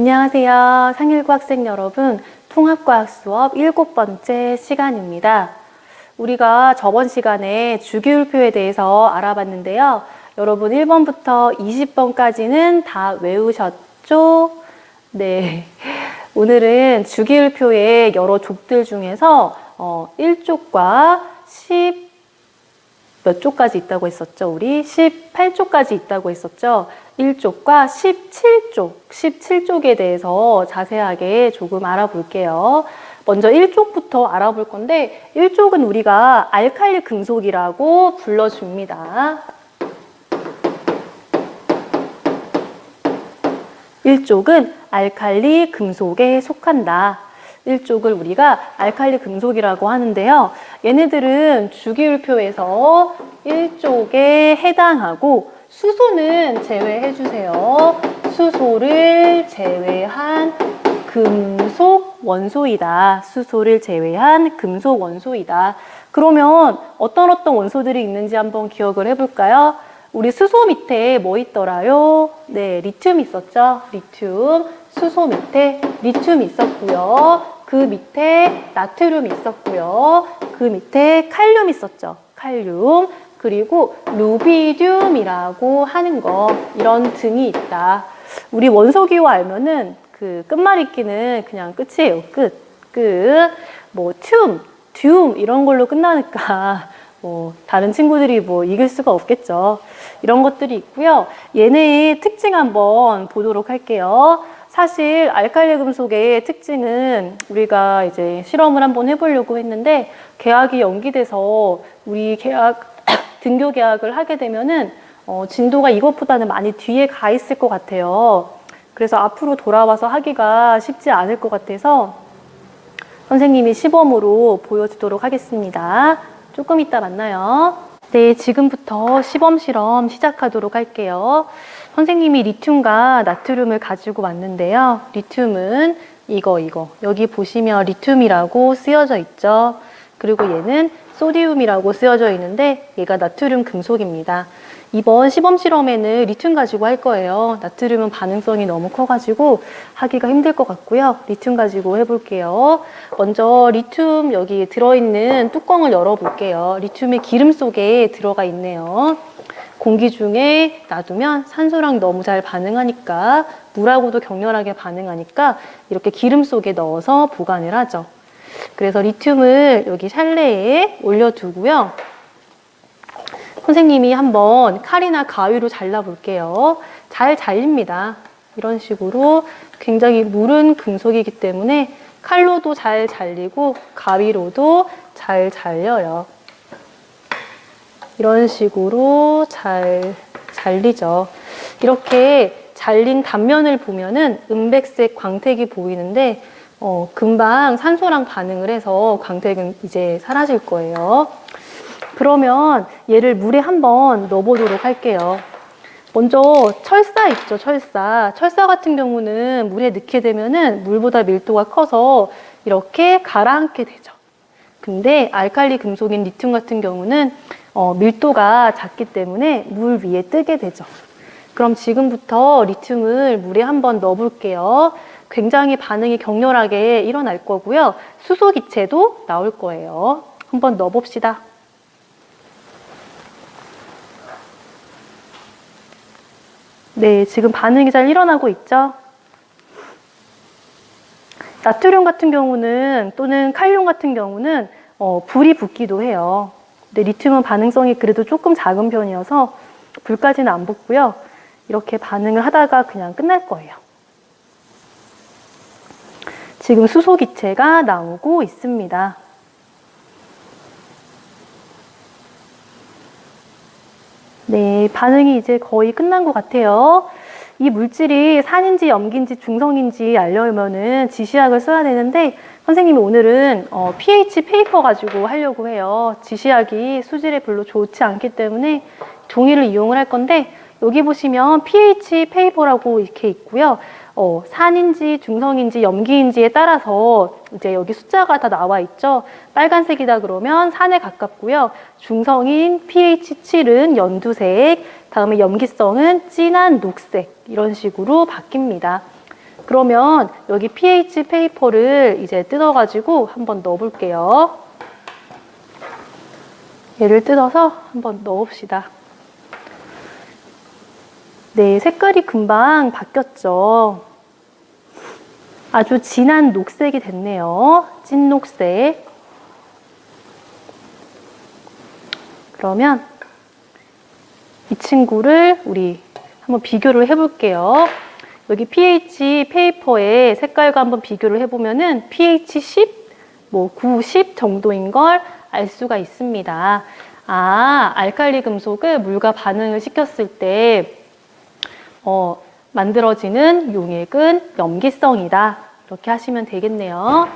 안녕하세요. 상일고 학생 여러분, 통합과학 수업 7번째 시간입니다. 우리가 저번 시간에 주기율표에 대해서 알아봤는데요. 여러분 1번부터 20번까지는 다 외우셨죠? 네. 오늘은 주기율표의 여러 족들 중에서 1족과 몇 조까지 있다고 했었죠? 우리 18조까지 있다고 했었죠? 1족과 17족에 대해서 자세하게 조금 알아볼게요. 먼저 1족부터 알아볼 건데 1족은 우리가 알칼리 금속이라고 불러줍니다. 1족은 알칼리 금속에 속한다. 1족을 우리가 알칼리 금속이라고 하는데요. 얘네들은 주기율표에서 1족에 해당하고 수소는 제외해 주세요. 수소를 제외한 금속 원소이다. 수소를 제외한 금속 원소이다. 그러면 어떤 원소들이 있는지 한번 기억을 해볼까요? 우리 수소 밑에 뭐 있더라요? 네, 리튬 있었죠? 리튬. 수소 밑에 리튬 있었고요. 그 밑에 나트륨 있었고요. 그 밑에 칼륨 있었죠? 칼륨. 그리고 루비듐이라고 하는 거, 이런 등이 있다. 우리 원소기호 알면은 그 끝말잇기는 그냥 끝이에요. 끝. 뭐 듐 이런 걸로 끝나니까 뭐 다른 친구들이 뭐 이길 수가 없겠죠. 이런 것들이 있고요. 얘네의 특징 한번 보도록 할게요. 사실 알칼리 금속의 특징은 우리가 이제 실험을 한번 해보려고 했는데 계약이 연기돼서 우리 등교 계약을 하게 되면은 진도가 이것보다는 많이 뒤에 가 있을 것 같아요. 그래서 앞으로 돌아와서 하기가 쉽지 않을 것 같아서 선생님이 시범으로 보여주도록 하겠습니다. 조금 이따 만나요. 네, 지금부터 시범 실험 시작하도록 할게요. 선생님이 리튬과 나트륨을 가지고 왔는데요. 리튬은 이거. 여기 보시면 리튬이라고 쓰여져 있죠. 그리고 얘는 소디움이라고 쓰여져 있는데 얘가 나트륨 금속입니다. 이번 시범 실험에는 리튬 가지고 할 거예요. 나트륨은 반응성이 너무 커가지고 하기가 힘들 것 같고요. 리튬 가지고 해볼게요. 먼저 리튬 여기 들어있는 뚜껑을 열어볼게요. 리튬이 기름 속에 들어가 있네요. 공기 중에 놔두면 산소랑 너무 잘 반응하니까, 물하고도 격렬하게 반응하니까 이렇게 기름 속에 넣어서 보관을 하죠. 그래서 리튬을 여기 샬레에 올려두고요. 선생님이 한번 칼이나 가위로 잘라볼게요. 잘 잘립니다. 이런 식으로 굉장히 무른 금속이기 때문에 칼로도 잘 잘리고 가위로도 잘 잘려요. 이런 식으로 잘 잘리죠. 이렇게 잘린 단면을 보면은 은백색 광택이 보이는데 금방 산소랑 반응을 해서 광택은 이제 사라질 거예요. 그러면 얘를 물에 한번 넣어보도록 할게요. 먼저 철사 있죠, 철사. 철사 같은 경우는 물에 넣게 되면은 물보다 밀도가 커서 이렇게 가라앉게 되죠. 근데 알칼리 금속인 리튬 같은 경우는 밀도가 작기 때문에 물 위에 뜨게 되죠. 그럼 지금부터 리튬을 물에 한번 넣어볼게요. 굉장히 반응이 격렬하게 일어날 거고요. 수소 기체도 나올 거예요. 한번 넣어봅시다. 네, 지금 반응이 잘 일어나고 있죠? 나트륨 같은 경우는 또는 칼륨 같은 경우는 불이 붙기도 해요. 근데 리튬은 반응성이 그래도 조금 작은 편이어서 불까지는 안 붙고요. 이렇게 반응을 하다가 그냥 끝날 거예요. 지금 수소 기체가 나오고 있습니다. 네, 반응이 이제 거의 끝난 것 같아요. 이 물질이 산인지 염기인지 중성인지 알려면은 지시약을 써야 되는데 선생님이 오늘은 pH 페이퍼 가지고 하려고 해요. 지시약이 수질에 별로 좋지 않기 때문에 종이를 이용을 할 건데 여기 보시면 pH 페이퍼라고 이렇게 있고요. 산인지 중성인지 염기인지에 따라서 이제 여기 숫자가 다 나와 있죠. 빨간색이다 그러면 산에 가깝고요. 중성인 pH 7은 연두색, 다음에 염기성은 진한 녹색, 이런 식으로 바뀝니다. 그러면 여기 pH 페이퍼를 이제 뜯어가지고 한번 넣어볼게요. 얘를 뜯어서 한번 넣어봅시다. 네, 색깔이 금방 바뀌었죠. 아주 진한 녹색이 됐네요. 찐 녹색. 그러면 이 친구를 우리 한번 비교를 해볼게요. 여기 pH 페이퍼의 색깔과 한번 비교를 해보면은 pH 10, 뭐 9, 10 정도인 걸 알 수가 있습니다. 아, 알칼리 금속을 물과 반응을 시켰을 때 만들어지는 용액은 염기성이다. 이렇게 하시면 되겠네요.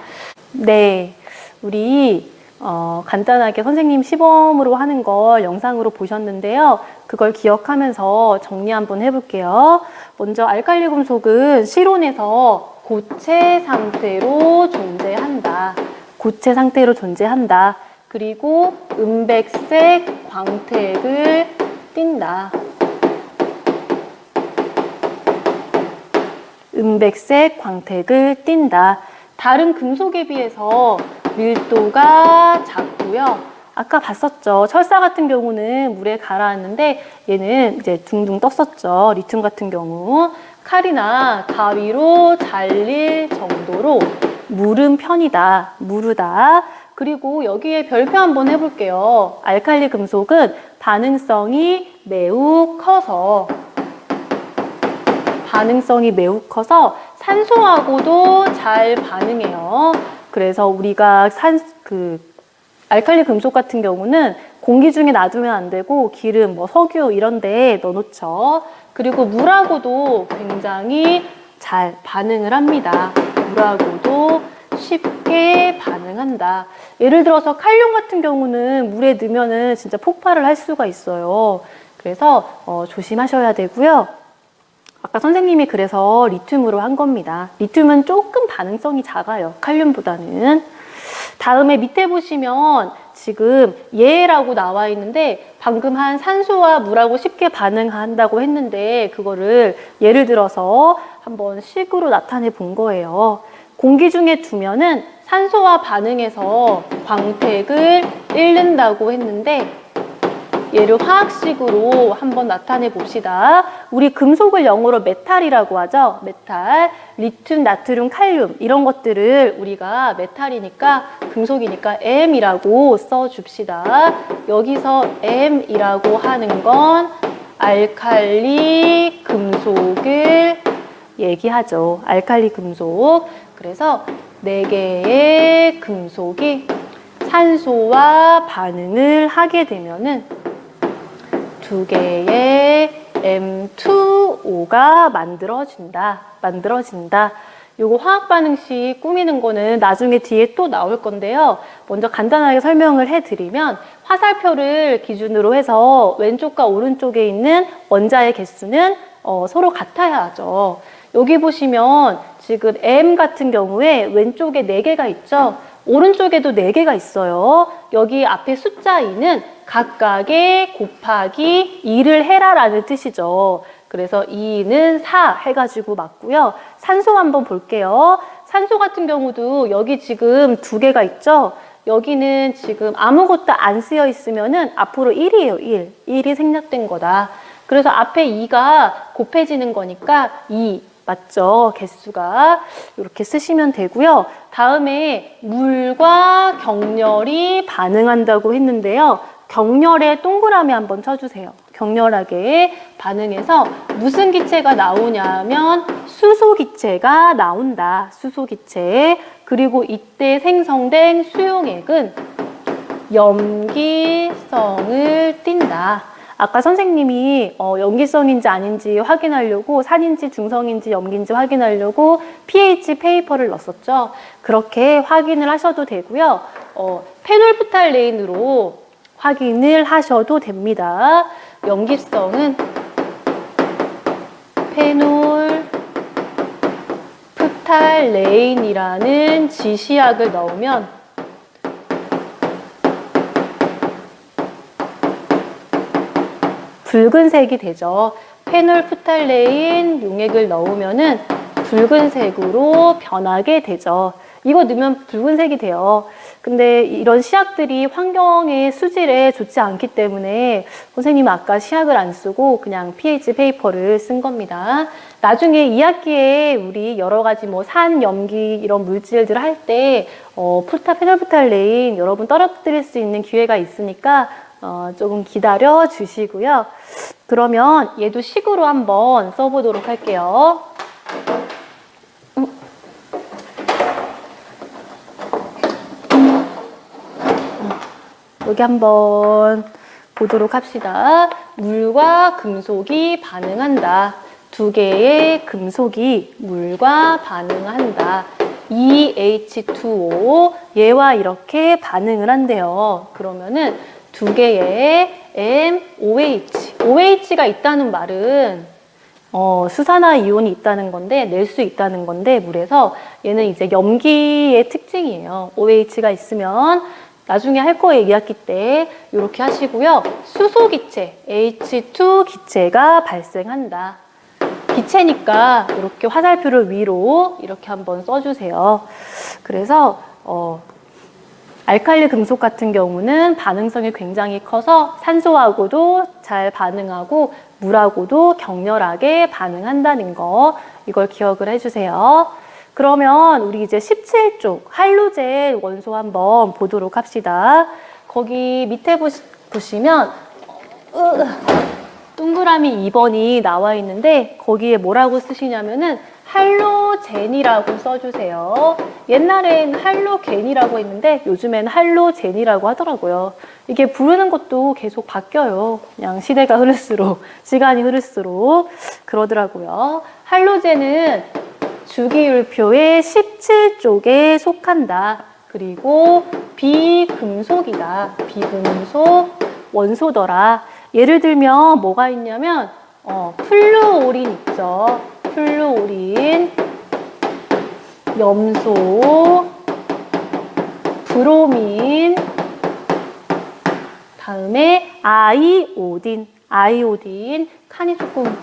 네, 우리 간단하게 선생님 시범으로 하는 걸 영상으로 보셨는데요. 그걸 기억하면서 정리 한번 해볼게요. 먼저 알칼리 금속은 실온에서 고체 상태로 존재한다. 고체 상태로 존재한다. 그리고 은백색 광택을 띈다. 은백색 광택을 띈다. 다른 금속에 비해서 밀도가 작고요. 아까 봤었죠. 철사 같은 경우는 물에 가라앉는데 얘는 이제 둥둥 떴었죠. 리튬 같은 경우 칼이나 가위로 잘릴 정도로 무른 편이다. 무르다. 그리고 여기에 별표 한번 해볼게요. 알칼리 금속은 반응성이 매우 커서 산소하고도 잘 반응해요. 그래서 우리가 알칼리 금속 같은 경우는 공기 중에 놔두면 안 되고 기름, 뭐 석유 이런 데 넣어놓죠. 그리고 물하고도 굉장히 잘 반응을 합니다. 물하고도 쉽게 반응한다. 예를 들어서 칼륨 같은 경우는 물에 넣으면은 진짜 폭발을 할 수가 있어요. 그래서 조심하셔야 되고요. 아까 선생님이 그래서 리튬으로 한 겁니다. 리튬은 조금 반응성이 작아요. 칼륨보다는. 다음에 밑에 보시면 지금 예라고 나와 있는데 방금 한 산소와 물하고 쉽게 반응한다고 했는데 그거를 예를 들어서 한번 식으로 나타내 본 거예요. 공기 중에 두면은 산소와 반응해서 광택을 잃는다고 했는데 얘를 화학식으로 한번 나타내 봅시다. 우리 금속을 영어로 메탈이라고 하죠. 메탈, 리튬, 나트륨, 칼륨 이런 것들을 우리가 메탈이니까 금속이니까 M이라고 써줍시다. 여기서 M이라고 하는 건 알칼리 금속을 얘기하죠. 알칼리 금속. 그래서 4개의 금속이 산소와 반응을 하게 되면은 2개의 M2O가 만들어진다. 요거 화학 반응식 꾸미는 거는 나중에 뒤에 또 나올 건데요. 먼저 간단하게 설명을 해드리면 화살표를 기준으로 해서 왼쪽과 오른쪽에 있는 원자의 개수는 서로 같아야 하죠. 여기 보시면 지금 M 같은 경우에 왼쪽에 4개가 있죠. 오른쪽에도 4개가 있어요. 여기 앞에 숫자 2는 각각의 곱하기 2를 해라라는 뜻이죠. 그래서 2는 4 해가지고 맞고요. 산소 한번 볼게요. 산소 같은 경우도 여기 지금 2개가 있죠. 여기는 지금 아무것도 안 쓰여 있으면은 앞으로 1이에요. 1이 생략된 거다. 그래서 앞에 2가 곱해지는 거니까 2 맞죠? 개수가 이렇게 쓰시면 되고요. 다음에 물과 격렬이 반응한다고 했는데요. 격렬에 동그라미 한번 쳐주세요. 격렬하게 반응해서 무슨 기체가 나오냐면 수소기체가 나온다. 수소기체. 그리고 이때 생성된 수용액은 염기성을 띈다. 아까 선생님이 염기성인지 아닌지 확인하려고 산인지 중성인지 염기인지 확인하려고 pH 페이퍼를 넣었었죠. 그렇게 확인을 하셔도 되고요. 페놀프탈레인으로 확인을 하셔도 됩니다. 염기성은 페놀프탈레인이라는 지시약을 넣으면 붉은색이 되죠. 페놀프탈레인 용액을 넣으면은 붉은색으로 변하게 되죠. 이거 넣으면 붉은색이 돼요. 근데 이런 시약들이 환경의 수질에 좋지 않기 때문에 선생님은 아까 시약을 안 쓰고 그냥 pH 페이퍼를 쓴 겁니다. 나중에 2학기에 우리 여러 가지 뭐 산, 염기 이런 물질들 할 때 풀타페놀프탈레인 여러분 떨어뜨릴 수 있는 기회가 있으니까 조금 기다려 주시고요. 그러면 얘도 식으로 한번 써보도록 할게요. 여기 한번 보도록 합시다. 물과 금속이 반응한다. 두 개의 금속이 물과 반응한다. EH2O 얘와 이렇게 반응을 한대요. 그러면은 두 개의 MOH OH가 있다는 말은 수산화 이온이 있다는 건데 낼 수 있다는 건데 물에서 얘는 이제 염기의 특징이에요. OH가 있으면 나중에 할 거예요. 2학기 때 이렇게 하시고요. 수소 기체 H2 기체가 발생한다. 기체니까 이렇게 화살표를 위로 이렇게 한번 써주세요. 그래서 알칼리 금속 같은 경우는 반응성이 굉장히 커서 산소하고도 잘 반응하고 물하고도 격렬하게 반응한다는 거 이걸 기억을 해주세요. 그러면 우리 이제 17쪽 할로젠 원소 한번 보도록 합시다. 거기 밑에 보시면 동그라미 2번이 나와 있는데 거기에 뭐라고 쓰시냐면은 할로젠이라고 써주세요. 옛날엔 할로겐이라고 했는데 요즘엔 할로젠이라고 하더라고요. 이게 부르는 것도 계속 바뀌어요. 그냥 시대가 흐를수록, 시간이 흐를수록 그러더라고요. 할로젠은 주기율표의 17쪽에 속한다. 그리고 비금속이다. 비금속 원소더라. 예를 들면 뭐가 있냐면 플루오린 있죠. 플루오린, 염소, 브로민, 다음에 아이오딘. 아이오딘, 칸이 조금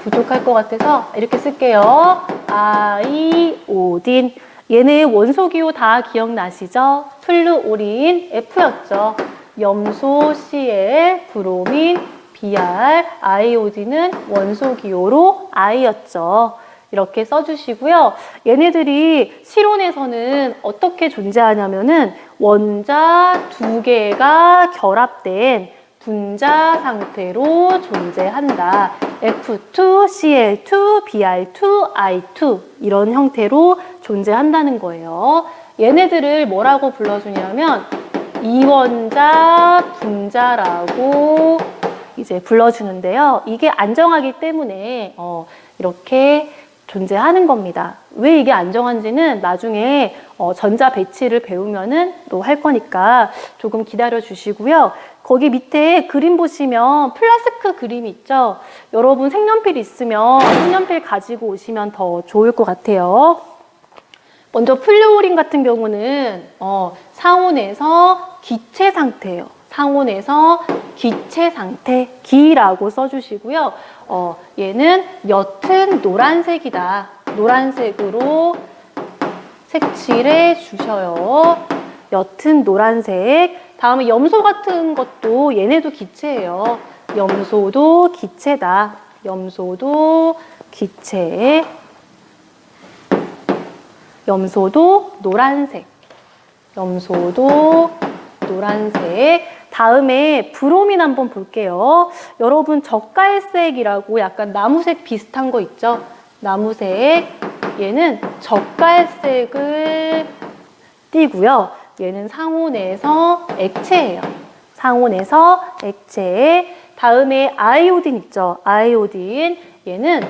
부족할 것 같아서 이렇게 쓸게요. 아이오딘. 얘네 원소기호 다 기억나시죠? 플루오린 F였죠. 염소 Cl, 브로민 Br, 아이오딘은 원소기호로 I였죠. 이렇게 써주시고요. 얘네들이 실온에서는 어떻게 존재하냐면은 원자 두 개가 결합된 분자 상태로 존재한다. F2, Cl2, Br2, I2 이런 형태로 존재한다는 거예요. 얘네들을 뭐라고 불러주냐면 이원자 분자라고 이제 불러주는데요. 이게 안정하기 때문에 이렇게 존재하는 겁니다. 왜 이게 안정한지는 나중에 전자 배치를 배우면은 또 할 거니까 조금 기다려 주시고요. 거기 밑에 그림 보시면 플라스크 그림이 있죠. 여러분 색연필 있으면 색연필 가지고 오시면 더 좋을 것 같아요. 먼저 플루오린 같은 경우는 상온에서 기체 상태예요. 상온에서 기체 상태, 기라고 써주시고요. 얘는 옅은 노란색이다. 노란색으로 색칠해 주셔요. 옅은 노란색. 다음에 염소 같은 것도 얘네도 기체예요. 염소도 기체다. 염소도 기체. 염소도 노란색. 염소도 노란색. 다음에 브로민 한번 볼게요. 여러분 젓갈색이라고 약간 나무색 비슷한 거 있죠? 나무색. 얘는 젓갈색을 띠고요. 얘는 상온에서 액체예요. 상온에서 액체. 다음에 아이오딘 있죠? 아이오딘. 얘는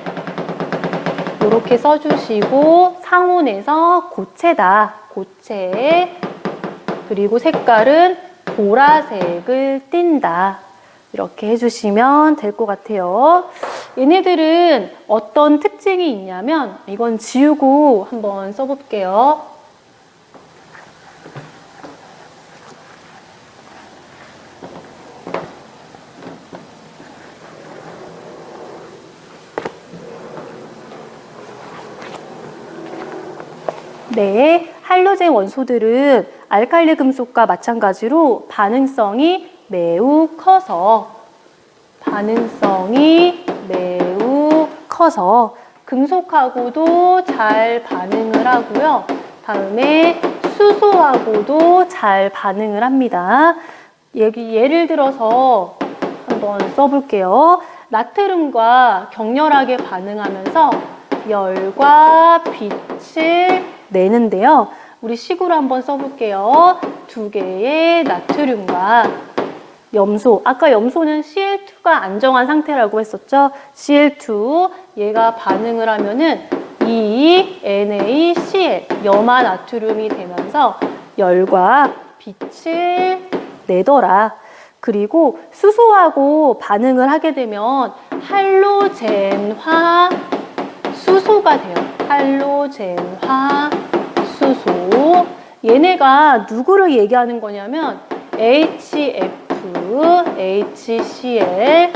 이렇게 써주시고 상온에서 고체다. 고체. 그리고 색깔은 보라색을 띈다. 이렇게 해주시면 될 것 같아요. 얘네들은 어떤 특징이 있냐면 이건 지우고 한번 써볼게요. 네, 할로젠 원소들은 알칼리 금속과 마찬가지로 반응성이 매우 커서 금속하고도 잘 반응을 하고요. 다음에 수소하고도 잘 반응을 합니다. 예를 들어서 한번 써볼게요. 나트륨과 격렬하게 반응하면서 열과 빛을 내는데요. 우리 식으로 한번 써볼게요. 두 개의 나트륨과 염소, 아까 염소는 Cl2가 안정한 상태라고 했었죠. Cl2, 얘가 반응을 하면은 NaCl, 염화 나트륨이 되면서 열과 빛을 내더라. 그리고 수소하고 반응을 하게 되면 할로젠화 수소가 돼요. 할로젠화 수소. 얘네가 누구를 얘기하는 거냐면 HF, HCl,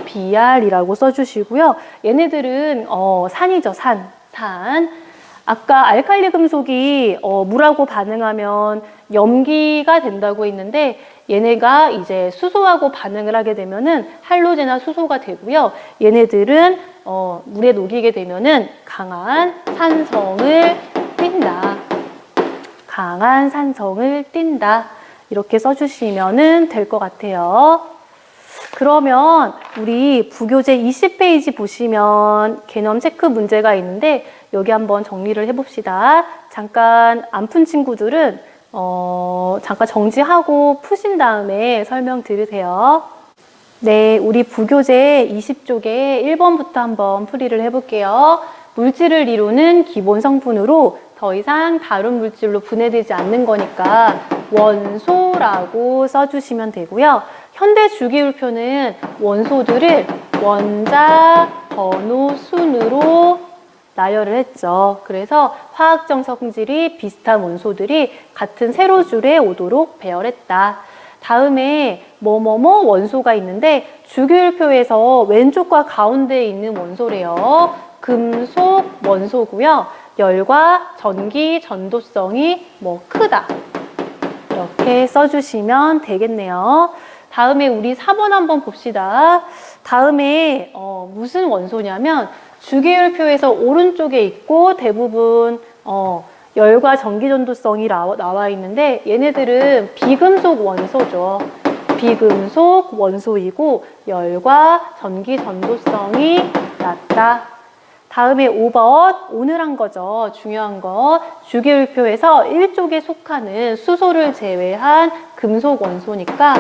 HBr이라고 써주시고요. 얘네들은 산이죠, 산. 아까 알칼리 금속이 물하고 반응하면 염기가 된다고 했는데 얘네가 이제 수소하고 반응을 하게 되면은 할로젠화 수소가 되고요. 얘네들은 물에 녹이게 되면은 강한 산성을 띈다. 강한 산성을 띈다. 이렇게 써주시면은 될 것 같아요. 그러면 우리 부교재 20페이지 보시면 개념 체크 문제가 있는데 여기 한번 정리를 해봅시다. 잠깐 안 푼 친구들은 잠깐 정지하고 푸신 다음에 설명 들으세요. 네, 우리 부교재 20쪽에 1번부터 한번 풀이를 해볼게요. 물질을 이루는 기본 성분으로 더 이상 다른 물질로 분해되지 않는 거니까 원소라고 써주시면 되고요. 현대 주기율표는 원소들을 원자 번호 순으로 나열을 했죠. 그래서 화학적 성질이 비슷한 원소들이 같은 세로줄에 오도록 배열했다. 다음에 뭐뭐뭐 원소가 있는데 주기율표에서 왼쪽과 가운데에 있는 원소래요. 금속 원소고요. 열과 전기 전도성이 크다. 이렇게 써주시면 되겠네요. 다음에 우리 4번 한번 봅시다. 다음에 무슨 원소냐면 주기율표에서 오른쪽에 있고 대부분 열과 전기 전도성이 나와 있는데 얘네들은 비금속 원소죠. 비금속 원소이고 열과 전기 전도성이 낮다. 다음에 5번 오늘 한 거죠. 중요한 거. 주기율표에서 1쪽에 속하는 수소를 제외한 금속 원소니까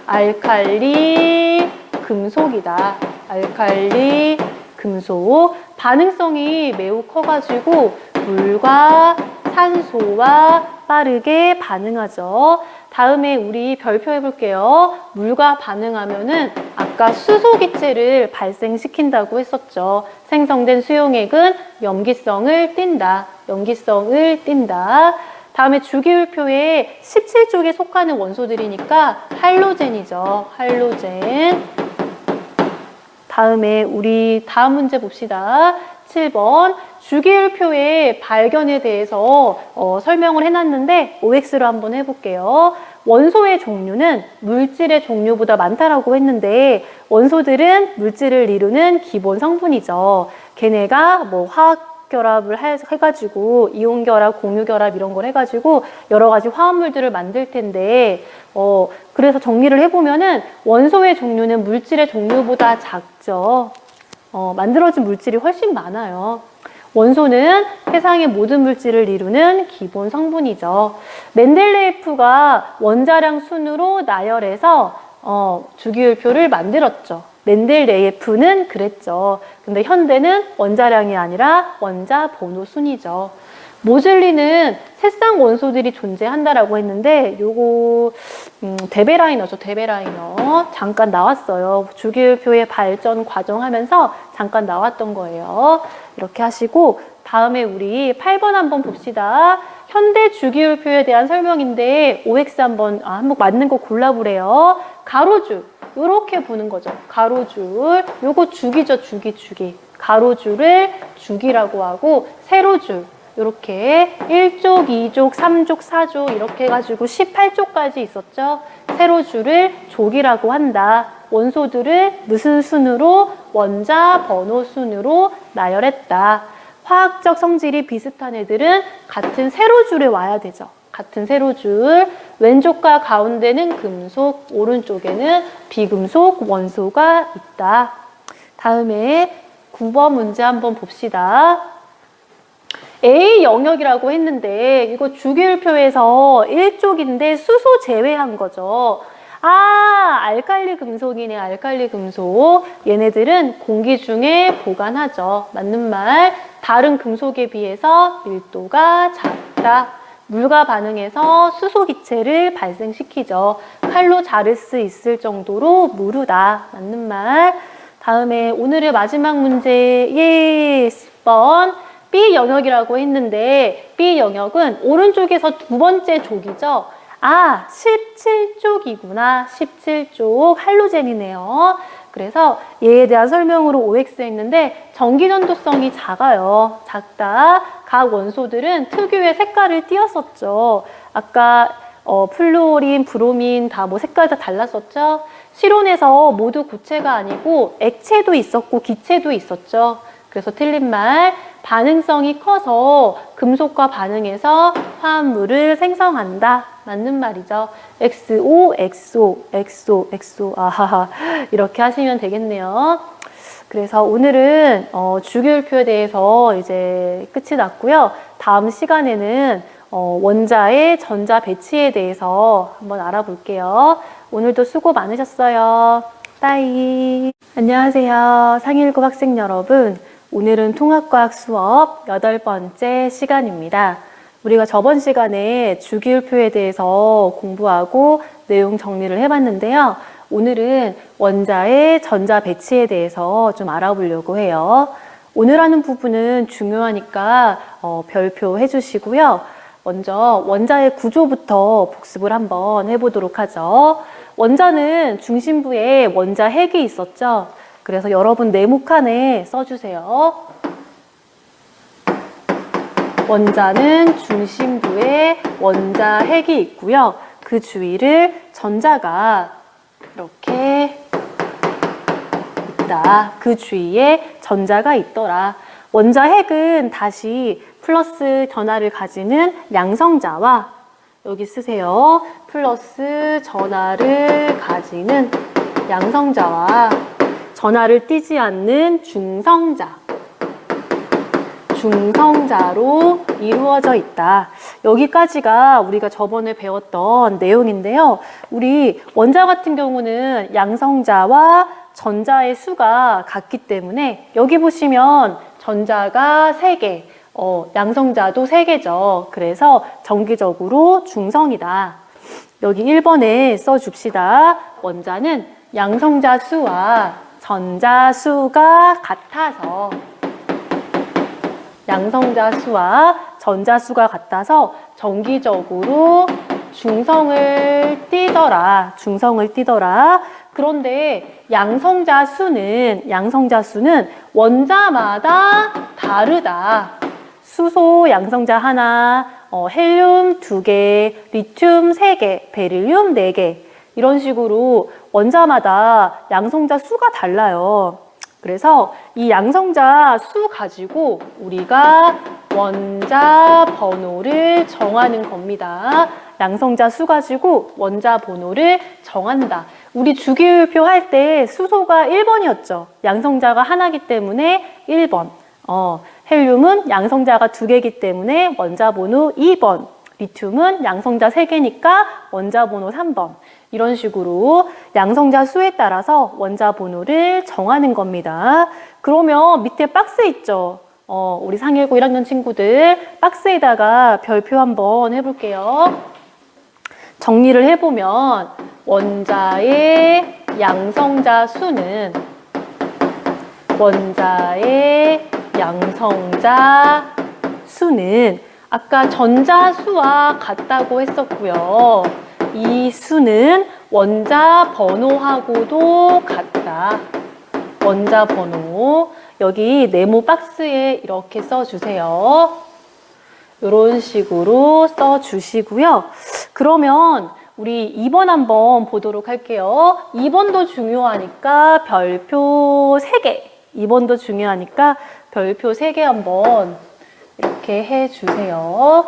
알칼리 금속이다. 알칼리 금속. 반응성이 매우 커가지고 물과 산소와 빠르게 반응하죠. 다음에 우리 별표 해볼게요. 물과 반응하면은 아까 수소 기체를 발생시킨다고 했었죠. 생성된 수용액은 염기성을 띈다. 염기성을 띈다. 다음에 주기율표에 17쪽에 속하는 원소들이니까 할로젠이죠. 할로젠. 다음에 우리 다음 문제 봅시다. 7번. 주기율표의 발견에 대해서 설명을 해놨는데 OX로 한번 해볼게요. 원소의 종류는 물질의 종류보다 많다라고 했는데 원소들은 물질을 이루는 기본 성분이죠. 걔네가 화학 결합을 해가지고 이온 결합, 공유 결합 이런 걸 해가지고 여러 가지 화합물들을 만들 텐데 그래서 정리를 해보면은 원소의 종류는 물질의 종류보다 작죠. 만들어진 물질이 훨씬 많아요. 원소는 세상의 모든 물질을 이루는 기본 성분이죠. 멘델레예프가 원자량 순으로 나열해서 주기율표를 만들었죠. 멘델레예프는 그랬죠. 근데 현대는 원자량이 아니라 원자 번호 순이죠. 모즐리는 새쌍 원소들이 존재한다라고 했는데 요거 데베라이너죠. 데베라이너 잠깐 나왔어요. 주기율표의 발전 과정 하면서 잠깐 나왔던 거예요. 이렇게 하시고 다음에 우리 8번 한번 봅시다. 현대 주기율표에 대한 설명인데 OX 한번 맞는 거 골라보래요. 가로줄 이렇게 보는 거죠. 가로줄 요거 주기죠. 주기. 가로줄을 주기라고 하고 세로줄 이렇게 1족, 2족, 3족, 4족 이렇게 해가지고 18족까지 있었죠. 세로줄을 족이라고 한다. 원소들을 무슨 순으로? 원자 번호 순으로 나열했다. 화학적 성질이 비슷한 애들은 같은 세로줄에 와야 되죠. 같은 세로줄. 왼쪽과 가운데는 금속, 오른쪽에는 비금속 원소가 있다. 다음에 9번 문제 한번 봅시다. A 영역이라고 했는데 이거 주기율표에서 1족인데 수소 제외한 거죠. 아, 알칼리 금속이네, 알칼리 금속. 얘네들은 공기 중에 보관하죠. 맞는 말. 다른 금속에 비해서 밀도가 작다. 물과 반응해서 수소 기체를 발생시키죠. 칼로 자를 수 있을 정도로 무르다. 맞는 말. 다음에 오늘의 마지막 문제, 예, 10번. B 영역이라고 했는데 B 영역은 오른쪽에서 두 번째 족이죠. 아, 17족이구나. 17족 할로젠이네요. 그래서 얘에 대한 설명으로 OX 했는데 전기전도성이 작아요. 작다. 각 원소들은 특유의 색깔을 띄었었죠. 아까 플루오린, 브로민 다 뭐 색깔 다 달랐었죠. 실온에서 모두 고체가 아니고 액체도 있었고 기체도 있었죠. 그래서 틀린 말. 반응성이 커서 금속과 반응해서 화합물을 생성한다. 맞는 말이죠. XO, XO, XO, XO. 아하하. 이렇게 하시면 되겠네요. 그래서 오늘은 주기율표에 대해서 이제 끝이 났고요. 다음 시간에는 원자의 전자 배치에 대해서 한번 알아볼게요. 오늘도 수고 많으셨어요. 빠이. 안녕하세요. 상일고 학생 여러분. 오늘은 통합과학 수업 8번째 시간입니다. 우리가 저번 시간에 주기율표에 대해서 공부하고 내용 정리를 해봤는데요. 오늘은 원자의 전자 배치에 대해서 좀 알아보려고 해요. 오늘 하는 부분은 중요하니까 별표 해주시고요. 먼저 원자의 구조부터 복습을 한번 해보도록 하죠. 원자는 중심부에 원자 핵이 있었죠. 그래서 여러분 네모칸에 써주세요. 원자는 중심부에 원자 핵이 있고요. 그 주위를 전자가 이렇게 있다. 그 주위에 전자가 있더라. 원자 핵은 다시 플러스 전하를 가지는 양성자와 여기 쓰세요. 플러스 전하를 가지는 양성자와 전하를 띠지 않는 중성자로 이루어져 있다. 여기까지가 우리가 저번에 배웠던 내용인데요. 우리 원자 같은 경우는 양성자와 전자의 수가 같기 때문에 여기 보시면 전자가 3개, 양성자도 3개죠. 그래서 정기적으로 중성이다. 여기 1번에 써줍시다. 원자는 양성자 수와 전자 수가 같아서 양성자 수와 전자 수가 같아서 정기적으로 중성을 띠더라. 그런데 양성자 수는 원자마다 다르다. 수소 양성자 하나, 헬륨 2개, 리튬 3개, 베릴륨 4개 이런 식으로 원자마다 양성자 수가 달라요. 그래서 이 양성자 수 가지고 우리가 원자 번호를 정하는 겁니다. 양성자 수 가지고 원자 번호를 정한다. 우리 주기율표 할 때 수소가 1번이었죠. 양성자가 하나이기 때문에 1번. 헬륨은 양성자가 2개이기 때문에 원자 번호 2번. 리튬은 양성자 3개니까 원자 번호 3번. 이런 식으로 양성자 수에 따라서 원자 번호를 정하는 겁니다. 그러면 밑에 박스 있죠? 우리 상일고 1학년 친구들 박스에다가 별표 한번 해볼게요. 정리를 해보면 원자의 양성자 수는 아까 전자 수와 같다고 했었고요. 이 수는 원자 번호하고도 같다. 원자 번호. 여기 네모 박스에 이렇게 써주세요. 이런 식으로 써주시고요. 그러면 우리 2번 한번 보도록 할게요. 2번도 중요하니까 별표 3개. 2번도 중요하니까 별표 3개 한번 이렇게 해주세요.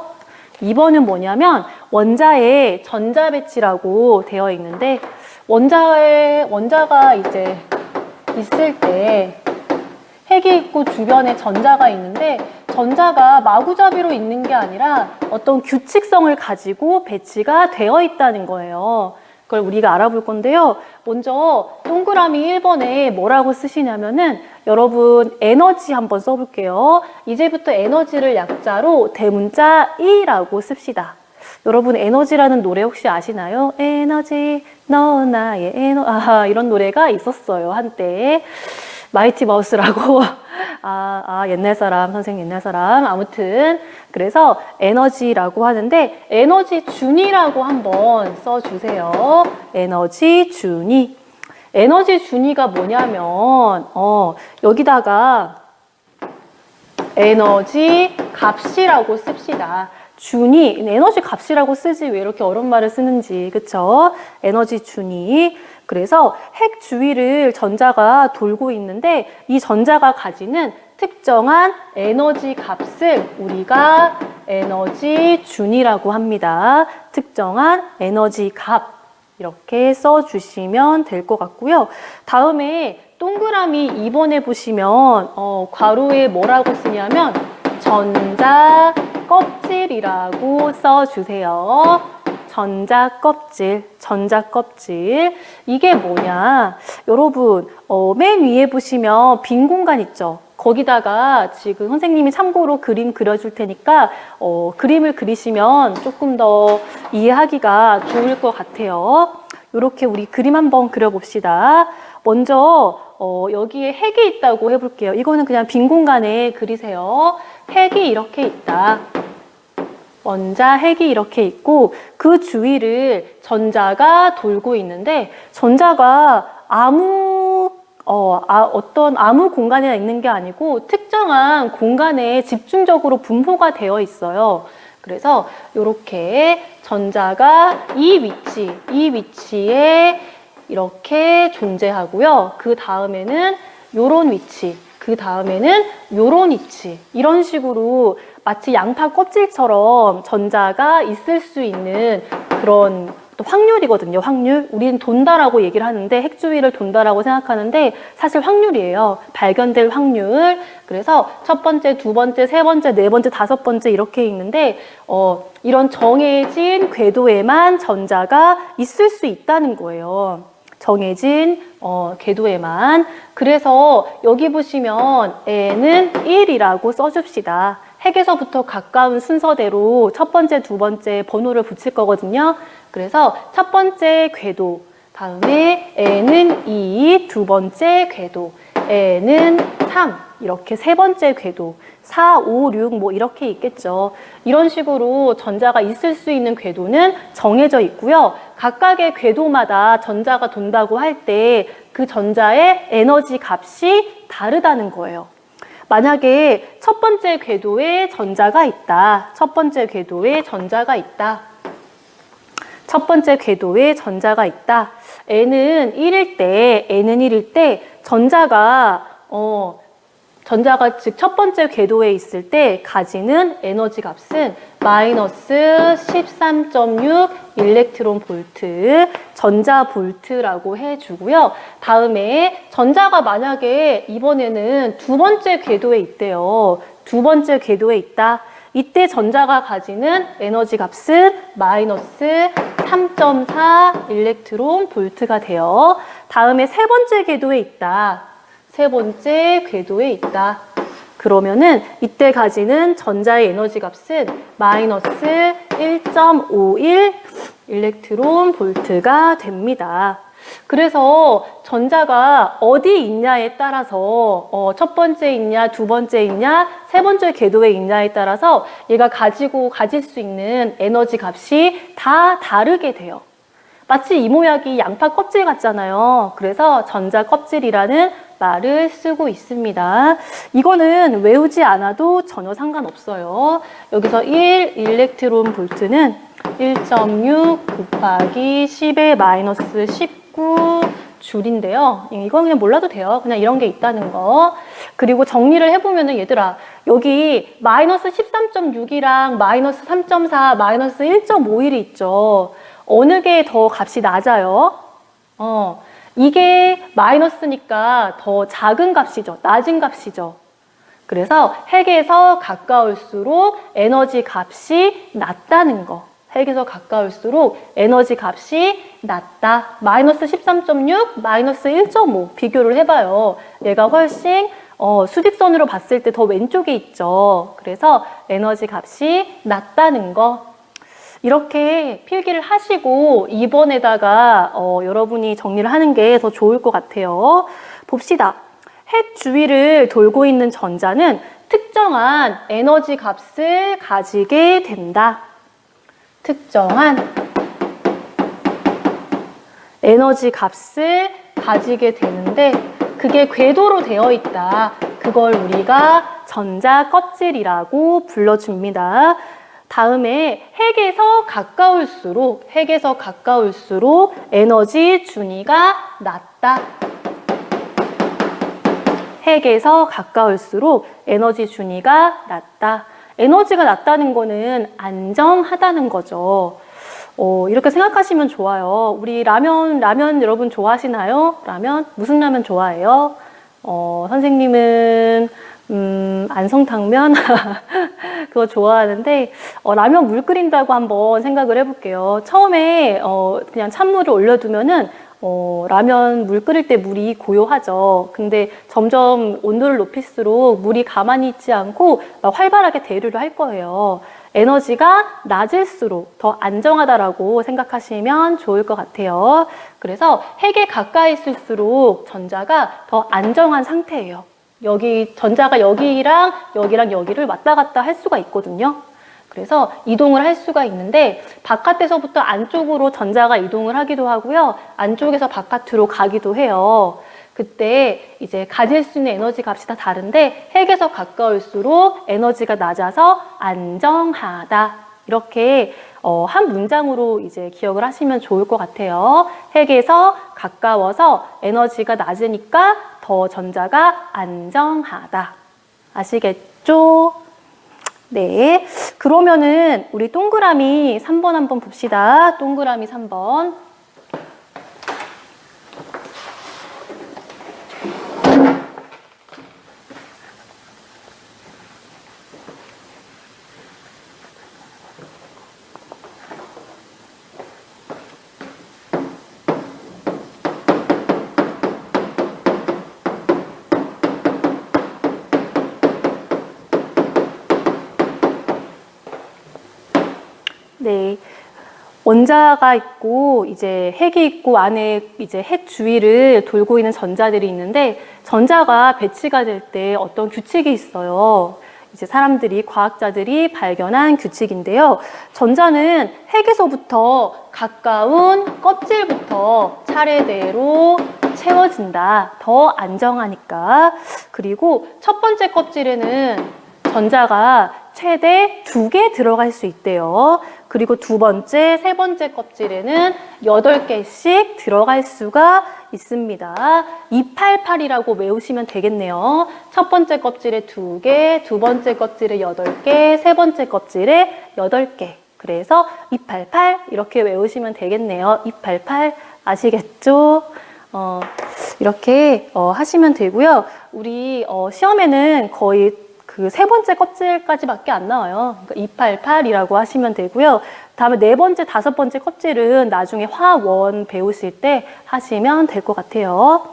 2번은 뭐냐면 원자에 전자 배치라고 되어 있는데 원자가 이제 있을 때 핵이 있고 주변에 전자가 있는데 전자가 마구잡이로 있는 게 아니라 어떤 규칙성을 가지고 배치가 되어 있다는 거예요. 그걸 우리가 알아볼 건데요. 먼저 동그라미 1번에 뭐라고 쓰시냐면은 여러분 에너지 한번 써볼게요. 이제부터 에너지를 약자로 대문자 E라고 씁시다. 여러분 에너지라는 노래 혹시 아시나요? 에너지 너 나의 이런 노래가 있었어요 한때. 마이티 마우스라고 옛날 사람, 선생님 옛날 사람. 아무튼 그래서 에너지라고 하는데 에너지 준위라고 한번 써주세요. 에너지 준위. 에너지 준위가 뭐냐면 여기다가 에너지 값이라고 씁시다. 준위, 에너지 값이라고 쓰지 왜 이렇게 어려운 말을 쓰는지, 그쵸? 에너지 준위. 그래서 핵 주위를 전자가 돌고 있는데 이 전자가 가지는 특정한 에너지 값을 우리가 에너지 준위라고 합니다. 특정한 에너지 값 이렇게 써주시면 될 것 같고요. 다음에 동그라미 2번에 보시면 괄호에 뭐라고 쓰냐면 전자 껍질이라고 써주세요. 전자 껍질. 이게 뭐냐? 여러분, 맨 위에 보시면 빈 공간 있죠? 거기다가 지금 선생님이 참고로 그림 그려줄 테니까 그림을 그리시면 조금 더 이해하기가 좋을 것 같아요. 이렇게 우리 그림 한번 그려봅시다. 먼저 여기에 핵이 있다고 해볼게요. 이거는 그냥 빈 공간에 그리세요. 핵이 이렇게 있다. 원자 핵이 이렇게 있고 그 주위를 전자가 돌고 있는데 전자가 어떤 아무 공간에 있는 게 아니고 특정한 공간에 집중적으로 분포가 되어 있어요. 그래서 이렇게 전자가 이 위치에 이렇게 존재하고요. 그 다음에는 요런 위치, 그 다음에는 요런 위치, 이런 식으로 마치 양파 껍질처럼 전자가 있을 수 있는 그런 확률이거든요. 확률. 우리는 돈다라고 얘기를 하는데 핵 주위를 돈다라고 생각하는데 사실 확률이에요. 발견될 확률. 그래서 첫 번째, 두 번째, 세 번째, 네 번째, 다섯 번째 이렇게 있는데 이런 정해진 궤도에만 전자가 있을 수 있다는 거예요. 정해진 궤도에만. 그래서 여기 보시면 N은 1이라고 써줍시다. 핵에서부터 가까운 순서대로 첫 번째, 두 번째 번호를 붙일 거거든요. 그래서 첫 번째 궤도, 다음에 N은 2, 두 번째 궤도, N은 3, 이렇게 세 번째 궤도, 4, 5, 6 뭐 이렇게 있겠죠. 이런 식으로 전자가 있을 수 있는 궤도는 정해져 있고요. 각각의 궤도마다 전자가 돈다고 할 때 그 전자의 에너지 값이 다르다는 거예요. 만약에 첫 번째 궤도에 전자가 있다. 첫 번째 궤도에 전자가 있다. 첫 번째 궤도에 전자가 있다. N은 1일 때 전자가 즉 첫 번째 궤도에 있을 때 가지는 에너지 값은 마이너스 13.6 일렉트론 볼트, 전자 볼트라고 해주고요. 다음에 전자가 만약에 이번에는 두 번째 궤도에 있대요. 두 번째 궤도에 있다. 이때 전자가 가지는 에너지 값은 마이너스 3.4 일렉트론 볼트가 돼요. 다음에 세 번째 궤도에 있다. 세 번째 궤도에 있다. 그러면은 이때 가지는 전자의 에너지 값은 마이너스 1.51 일렉트론 볼트가 됩니다. 그래서 전자가 어디 있냐에 따라서 첫 번째 있냐, 두 번째 있냐, 세 번째 궤도에 있냐에 따라서 얘가 가질 수 있는 에너지 값이 다 다르게 돼요. 마치 이 모양이 양파 껍질 같잖아요. 그래서 전자 껍질이라는 말을 쓰고 있습니다. 이거는 외우지 않아도 전혀 상관없어요. 여기서 1 일렉트론 볼트는 1.6 곱하기 10의 마이너스 19 줄인데요. 이건 그냥 몰라도 돼요. 그냥 이런 게 있다는 거. 그리고 정리를 해보면은 얘들아, 여기 마이너스 13.6이랑 마이너스 3.4, 마이너스 1.51이 있죠. 어느 게 더 값이 낮아요? 이게 마이너스니까 더 작은 값이죠. 낮은 값이죠. 그래서 핵에서 가까울수록 에너지 값이 낮다는 거. 핵에서 가까울수록 에너지 값이 낮다. 마이너스 13.6, 마이너스 1.5 비교를 해봐요. 얘가 훨씬 수직선으로 봤을 때 더 왼쪽에 있죠. 그래서 에너지 값이 낮다는 거. 이렇게 필기를 하시고 2번에다가 여러분이 정리를 하는 게 더 좋을 것 같아요. 봅시다. 핵 주위를 돌고 있는 전자는 특정한 에너지 값을 가지게 된다. 특정한 에너지 값을 가지게 되는데 그게 궤도로 되어 있다. 그걸 우리가 전자 껍질이라고 불러줍니다. 다음에 핵에서 가까울수록 에너지 준위가 낮다. 핵에서 가까울수록 에너지 준위가 낮다. 에너지가 낮다는 거는 안정하다는 거죠. 이렇게 생각하시면 좋아요. 우리 라면 여러분 좋아하시나요? 라면? 무슨 라면 좋아해요? 선생님은 안성탕면 그거 좋아하는데 라면 물 끓인다고 한번 생각을 해볼게요. 처음에 그냥 찬물을 올려두면은 라면 물 끓일 때 물이 고요하죠. 근데 점점 온도를 높일수록 물이 가만히 있지 않고 활발하게 대류를 할 거예요. 에너지가 낮을수록 더 안정하다라고 생각하시면 좋을 것 같아요. 그래서 핵에 가까이 있을수록 전자가 더 안정한 상태예요. 여기 전자가 여기랑 여기를 왔다 갔다 할 수가 있거든요. 그래서 이동을 할 수가 있는데 바깥에서부터 안쪽으로 전자가 이동을 하기도 하고요. 안쪽에서 바깥으로 가기도 해요. 그때 이제 가질 수 있는 에너지 값이 다 다른데 핵에서 가까울수록 에너지가 낮아서 안정하다. 이렇게 한 문장으로 이제 기억을 하시면 좋을 것 같아요. 핵에서 가까워서 에너지가 낮으니까 더 전자가 안정하다. 아시겠죠? 네. 그러면은 우리 동그라미 3번 한번 봅시다. 동그라미 3번. 네. 원자가 있고 이제 핵이 있고 안에 이제 핵 주위를 돌고 있는 전자들이 있는데 전자가 배치가 될 때 어떤 규칙이 있어요. 이제 과학자들이 발견한 규칙인데요. 전자는 핵에서부터 가까운 껍질부터 차례대로 채워진다. 더 안정하니까. 그리고 첫 번째 껍질에는 전자가 최대 2개 들어갈 수 있대요. 그리고 두 번째, 세 번째 껍질에는 8개씩 들어갈 수가 있습니다. 288이라고 외우시면 되겠네요. 첫 번째 껍질에 2개, 두 번째 껍질에 8개, 세 번째 껍질에 8개. 그래서 288 이렇게 외우시면 되겠네요. 288 아시겠죠? 이렇게 하시면 되고요. 우리 시험에는 거의 그 세 번째 껍질까지밖에 안 나와요. 그러니까 288이라고 하시면 되고요. 다음에 네 번째, 다섯 번째 껍질은 나중에 화원 배우실 때 하시면 될 것 같아요.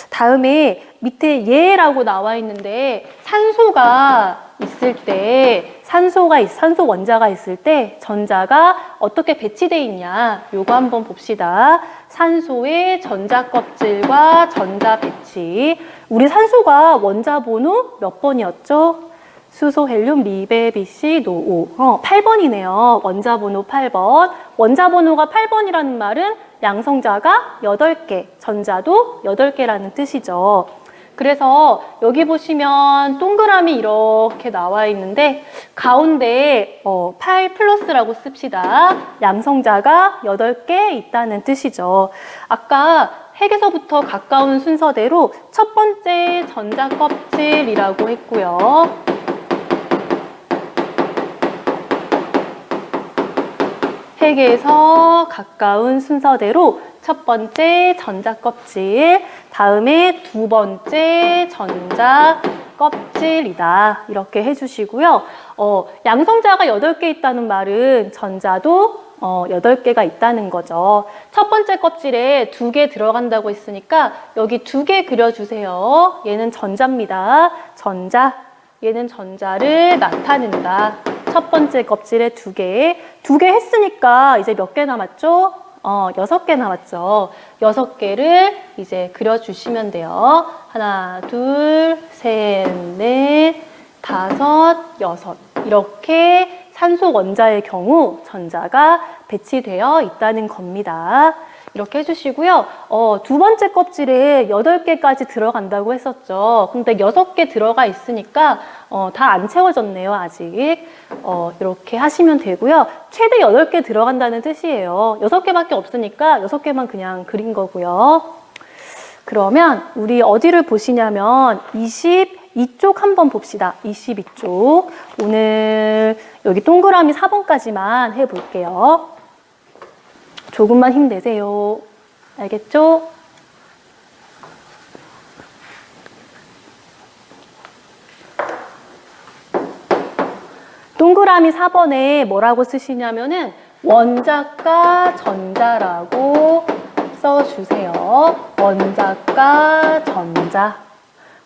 다음에 밑에 예라고 나와 있는데 산소가 있을 때 산소 원자가 있을 때 전자가 어떻게 배치되어 있냐 요거 한번 봅시다. 산소의 전자 껍질과 전자 배치. 우리 산소가 원자 번호 몇 번이었죠? 수소, 헬륨, 리베, 비시, 노, 8번이네요. 원자 번호 8번. 원자 번호가 8번이라는 말은 양성자가 8개, 전자도 8개라는 뜻이죠. 그래서 여기 보시면 동그라미 이렇게 나와 있는데 가운데 8 플러스라고 씁시다. 양성자가 8개 있다는 뜻이죠. 아까 핵에서부터 가까운 순서대로 첫 번째 전자 껍질이라고 했고요. 핵에서 가까운 순서대로 첫 번째 전자 껍질, 다음에 두 번째 전자 껍질이다. 이렇게 해주시고요. 양성자가 8개 있다는 말은 전자도 8개가 있다는 거죠. 첫 번째 껍질에 2개 들어간다고 했으니까 여기 2개 그려주세요. 얘는 전자입니다. 전자. 얘는 전자를 나타낸다. 첫 번째 껍질에 2개. 2개 했으니까 이제 몇 개 남았죠? 6개 남았죠. 6개를 이제 그려주시면 돼요. 하나, 둘, 셋, 넷, 다섯, 여섯. 이렇게 산소 원자의 경우 전자가 배치되어 있다는 겁니다. 이렇게 해주시고요. 두 번째 껍질에 8개까지 들어간다고 했었죠. 근데 6개 들어가 있으니까 다 안 채워졌네요, 아직. 이렇게 하시면 되고요. 최대 8개 들어간다는 뜻이에요. 6개밖에 없으니까 6개만 그냥 그린 거고요. 그러면 우리 어디를 보시냐면 22쪽 한번 봅시다. 22쪽. 오늘 여기 동그라미 4번까지만 해볼게요. 조금만 힘내세요. 알겠죠? 동그라미 4번에 뭐라고 쓰시냐면은 원자과 전자라고 써주세요. 원자과 전자.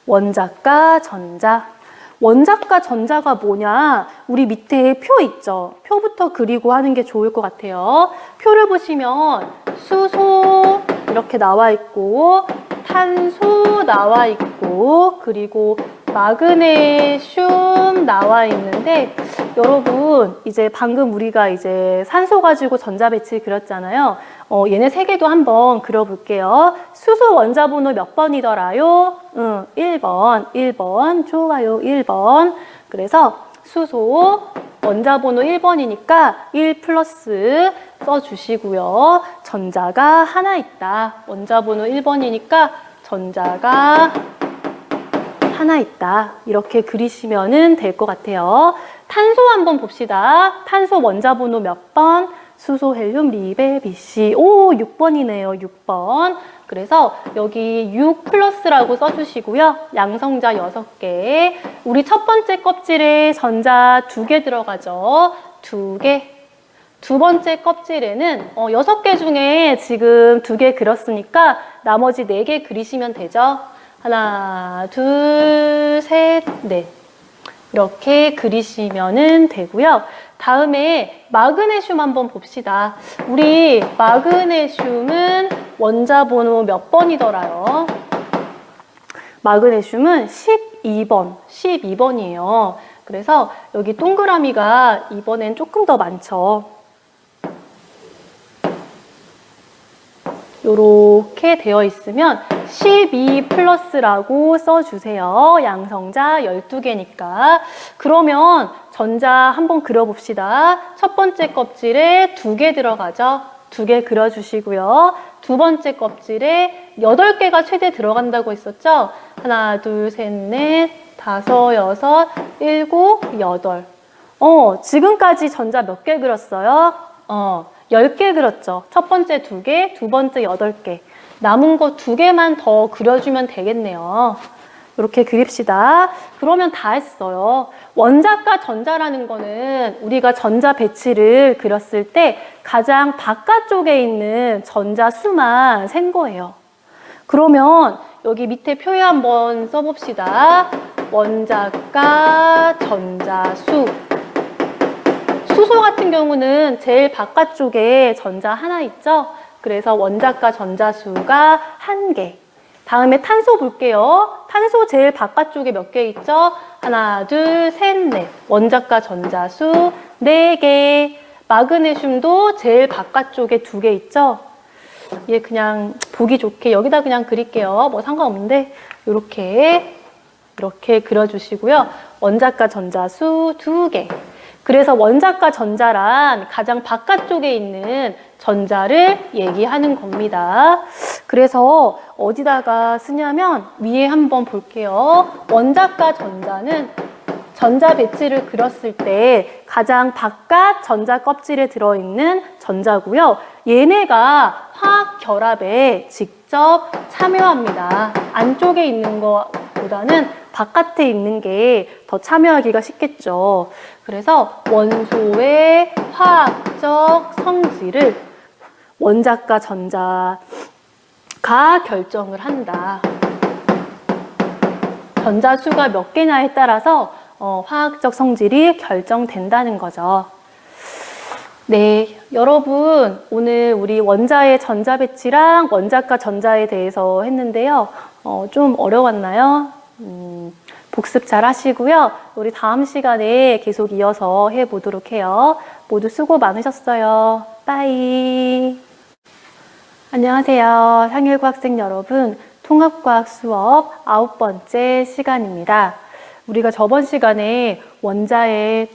원자과 전자. 원자과 전자가 뭐냐? 우리 밑에 표 있죠? 표부터 그리고 하는 게 좋을 것 같아요. 표를 보시면 수소 이렇게 나와 있고 탄소 나와 있고 그리고 마그네슘 나와 있는데 여러분 이제 방금 우리가 이제 산소 가지고 전자 배치 그렸잖아요. 얘네 3개도 한번 그려볼게요. 수소 원자 번호 몇 번이더라요? 1번. 1번. 좋아요. 1번. 그래서 수소 원자 번호 1번이니까 1 플러스 써주시고요. 전자가 하나 있다. 원자 번호 1번이니까 전자가 하나 있다. 이렇게 그리시면 될 것 같아요. 탄소 한번 봅시다. 탄소 원자 번호 몇 번? 수소, 헬륨, 리베, 비씨. 오, 6번이네요. 6번. 그래서 여기 6 플러스라고 써주시고요. 양성자 6개. 우리 첫 번째 껍질에 전자 2개 들어가죠. 2개. 두 번째 껍질에는 6개 중에 지금 2개 그렸으니까 나머지 4개 그리시면 되죠. 하나, 둘, 셋, 넷. 이렇게 그리시면 되고요. 다음에 마그네슘 한번 봅시다. 우리 마그네슘은 원자 번호 몇 번이더라요? 마그네슘은 12번. 12번이에요. 그래서 여기 동그라미가 이번엔 조금 더 많죠. 이렇게 되어 있으면 12 플러스라고 써주세요. 양성자 12개니까. 그러면 전자 한번 그려봅시다. 첫 번째 껍질에 2개 들어가죠. 2개 그려주시고요. 두 번째 껍질에 8개가 최대 들어간다고 했었죠. 하나, 둘, 셋, 넷, 다섯, 여섯, 일곱, 여덟. 지금까지 전자 몇 개 그렸어요? 10개 그렸죠. 첫 번째 2개, 두 번째 8개. 남은 거 2개만 더 그려주면 되겠네요. 이렇게 그립시다. 그러면 다 했어요. 원자과 전자라는 거는 우리가 전자 배치를 그렸을 때 가장 바깥쪽에 있는 전자 수만 센 거예요. 그러면 여기 밑에 표에 한번 써봅시다. 원자과 전자 수. 수소 같은 경우는 제일 바깥쪽에 전자 하나 있죠? 그래서 원자과 전자수가 1개. 다음에 탄소 볼게요. 탄소 제일 바깥쪽에 몇 개 있죠? 하나, 둘, 셋, 넷. 원자과 전자수 4개. 마그네슘도 제일 바깥쪽에 2개 있죠? 얘 그냥 보기 좋게 여기다 그냥 그릴게요. 뭐 상관없는데 이렇게 그려주시고요. 원자과 전자수 2개. 그래서 원자과 전자란 가장 바깥쪽에 있는 전자를 얘기하는 겁니다. 그래서 어디다가 쓰냐면 위에 한번 볼게요. 원자과 전자는 전자 배치를 그렸을 때 가장 바깥 전자 껍질에 들어있는 전자고요. 얘네가 화학 결합에 직접 참여합니다. 안쪽에 있는 것보다는 바깥에 있는 게 더 참여하기가 쉽겠죠. 그래서 원소의 화학적 성질을 원자과 전자가 결정을 한다. 전자수가 몇 개냐에 따라서 화학적 성질이 결정된다는 거죠. 네, 여러분 오늘 우리 원자의 전자 배치랑 원자과 전자에 대해서 했는데요. 좀 어려웠나요? 복습 잘 하시고요. 우리 다음 시간에 계속 이어서 해보도록 해요. 모두 수고 많으셨어요. 빠이. 안녕하세요. 상일고 학생 여러분. 통합과학 수업 9번째 시간입니다. 우리가 저번 시간에 원자의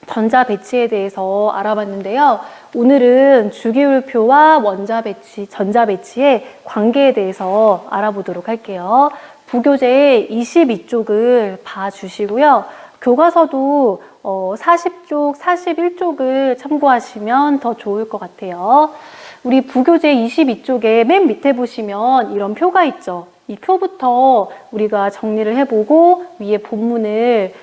전자 배치에 대해서 알아봤는데요. 오늘은 주기율표와 원자 배치, 전자 배치의 관계에 대해서 알아보도록 할게요. 부교재 22쪽을 봐주시고요. 교과서도 40쪽, 41쪽을 참고하시면 더 좋을 것 같아요. 우리 부교재 22쪽에 맨 밑에 보시면 이런 표가 있죠. 이 표부터 우리가 정리를 해보고 위에 본문을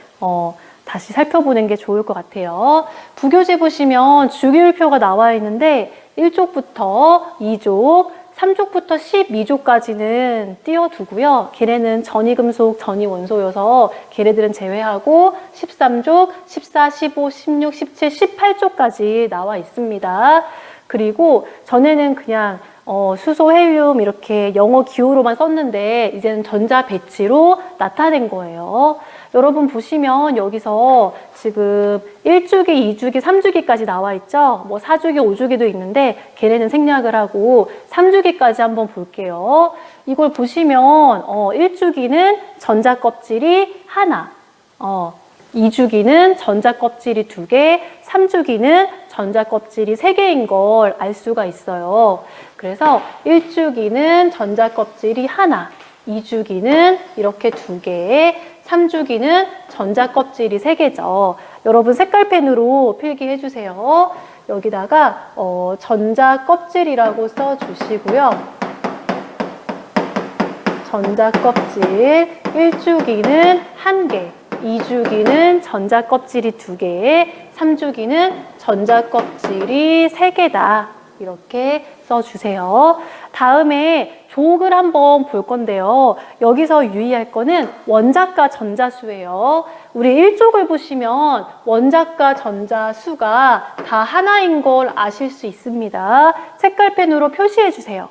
다시 살펴보는 게 좋을 것 같아요. 부교재 보시면 주기율표가 나와 있는데 1족부터 2족, 3족부터 12족까지는 띄워두고요. 걔네는 전이금속, 전이원소여서 걔네들은 제외하고 13족, 14, 15, 16, 17, 18족까지 나와 있습니다. 그리고 전에는 그냥 수소, 헬륨 이렇게 영어 기호로만 썼는데 이제는 전자 배치로 나타낸 거예요. 여러분 보시면 여기서 지금 1주기, 2주기, 3주기까지 나와 있죠. 뭐 4주기, 5주기도 있는데 걔네는 생략을 하고 3주기까지 한번 볼게요. 이걸 보시면 1주기는 전자 껍질이 하나, 2주기는 전자 껍질이 2개, 3주기는 전자 껍질이 3개인 걸 알 수가 있어요. 그래서 1주기는 전자 껍질이 하나, 2주기는 이렇게 2개, 3주기는 전자 껍질이 3개죠. 여러분 색깔펜으로 필기해 주세요. 여기다가 전자 껍질이라고 써주시고요. 전자 껍질 1주기는 1개, 2주기는 전자 껍질이 2개, 3주기는 전자 껍질이 3개다. 이렇게 써주세요. 다음에 족을 한번 볼 건데요. 여기서 유의할 거는 원자과 전자수예요. 우리 1족을 보시면 원자과 전자수가 다 하나인 걸 아실 수 있습니다. 색깔펜으로 표시해 주세요.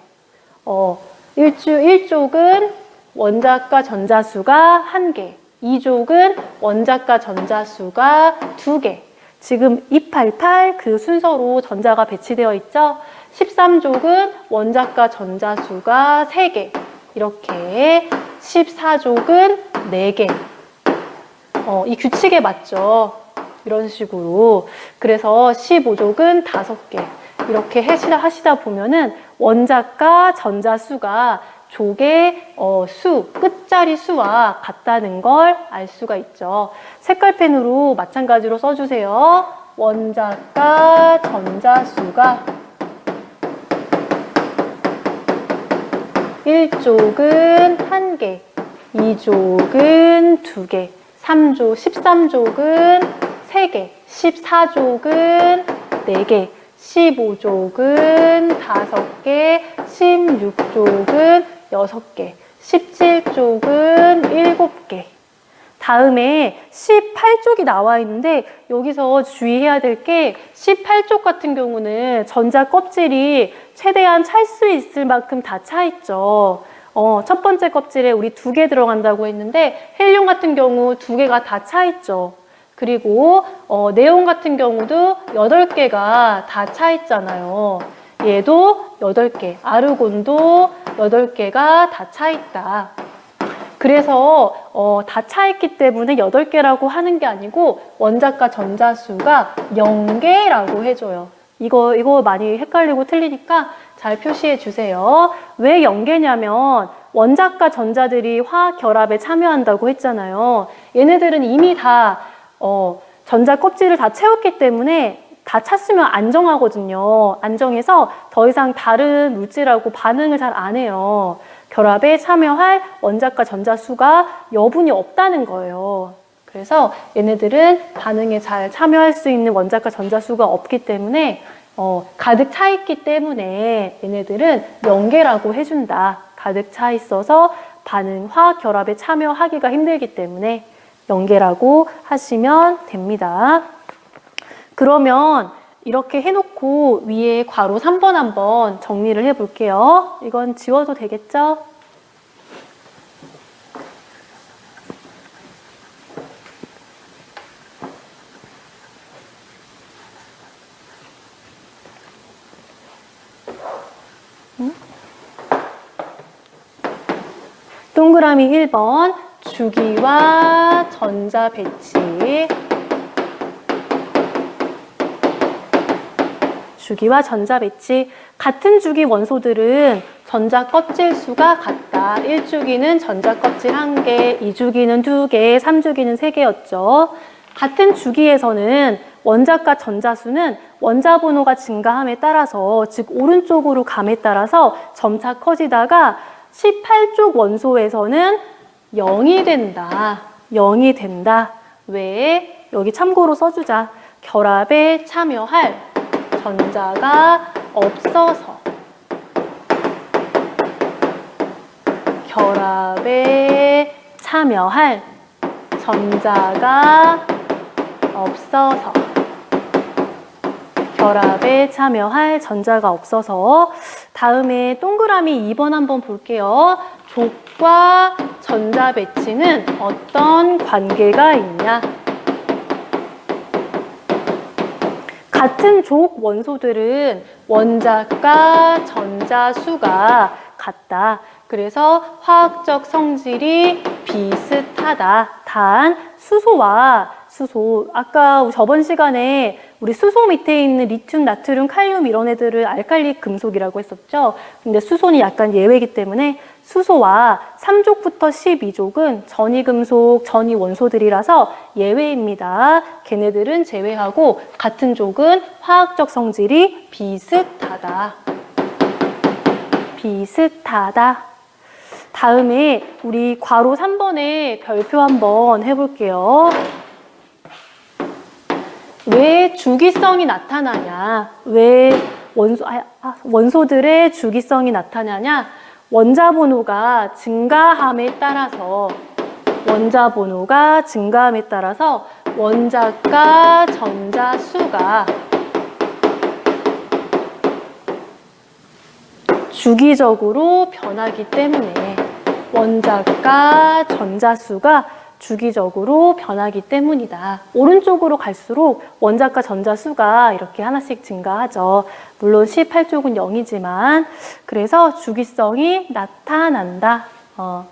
1족은 원자과 전자수가 1개, 2족은 원자과 전자수가 2개. 지금 288 그 순서로 전자가 배치되어 있죠. 13족은 원자과 전자수가 3개. 이렇게 14족은 4개. 이 규칙에 맞죠. 이런 식으로. 그래서 15족은 5개. 이렇게 하시다 보면은 원자과 전자수가 족의 끝자리 수와 같다는 걸 알 수가 있죠. 색깔펜으로 마찬가지로 써주세요. 원자과 전자수가 1족은 1개, 2족은 2개, 13족은 3개, 14족은 4개, 15족은 5개, 16족은 6개, 17족은 7개. 다음에 18족이 나와 있는데 여기서 주의해야 될 게 18족 같은 경우는 전자 껍질이 최대한 찰 수 있을 만큼 다 차 있죠. 첫 번째 껍질에 우리 2개 들어간다고 했는데 헬륨 같은 경우 2개가 다 차 있죠. 그리고 네온 같은 경우도 8개가 다 차 있잖아요. 얘도 8개, 아르곤도 8개가 다 차 있다. 그래서 다 차있기 때문에 8개라고 하는 게 아니고 원자과 전자수가 0개라고 해줘요. 이거 많이 헷갈리고 틀리니까 잘 표시해 주세요. 왜 0개냐면 원자과 전자들이 화학 결합에 참여한다고 했잖아요. 얘네들은 이미 다 전자 껍질을 다 채웠기 때문에 다 찼으면 안정하거든요. 안정해서 더 이상 다른 물질하고 반응을 잘 안 해요. 결합에 참여할 원자과 전자수가 여분이 없다는 거예요. 그래서 얘네들은 반응에 잘 참여할 수 있는 원자과 전자수가 없기 때문에 가득 차 있기 때문에 얘네들은 0개라고 해준다. 가득 차 있어서 화학 결합에 참여하기가 힘들기 때문에 0개라고 하시면 됩니다. 그러면 이렇게 해놓고 위에 괄호 3번 한번 정리를 해볼게요. 이건 지워도 되겠죠? 동그라미 1번 주기와 전자 배치. 주기와 전자 배치. 같은 주기 원소들은 전자 껍질 수가 같다. 1주기는 전자 껍질 1개, 2주기는 2개, 3주기는 3개였죠. 같은 주기에서는 원자과 전자수는 원자 번호가 증가함에 따라서, 즉 오른쪽으로 감에 따라서 점차 커지다가 18쪽 원소에서는 0이 된다. 0이 된다. 왜? 여기 참고로 써주자. 결합에 참여할 전자가 없어서. 결합에 참여할 전자가 없어서. 결합에 참여할 전자가 없어서. 다음에 동그라미 2번 한번 볼게요. 족과 전자 배치는 어떤 관계가 있냐? 같은 족 원소들은 원자과 전자 수가 같다. 그래서 화학적 성질이 비슷하다. 단 수소, 아까 저번 시간에 우리 수소 밑에 있는 리튬, 나트륨, 칼륨 이런 애들을 알칼리 금속이라고 했었죠. 근데 수소는 약간 예외이기 때문에 수소와 3족부터 12족은 전이금속, 전이 원소들이라서 예외입니다. 걔네들은 제외하고 같은 족은 화학적 성질이 비슷하다. 비슷하다. 다음에 우리 괄호 3번에 별표 한번 해볼게요. 왜 주기성이 나타나냐? 왜 원소들의 주기성이 나타나냐? 원자 번호가 증가함에 따라서 원자과 전자 수가 주기적으로 변하기 때문에 원자과 전자수가 주기적으로 변하기 때문이다. 오른쪽으로 갈수록 원자과 전자수가 이렇게 하나씩 증가하죠. 물론 18족은 0이지만 그래서 주기성이 나타난다.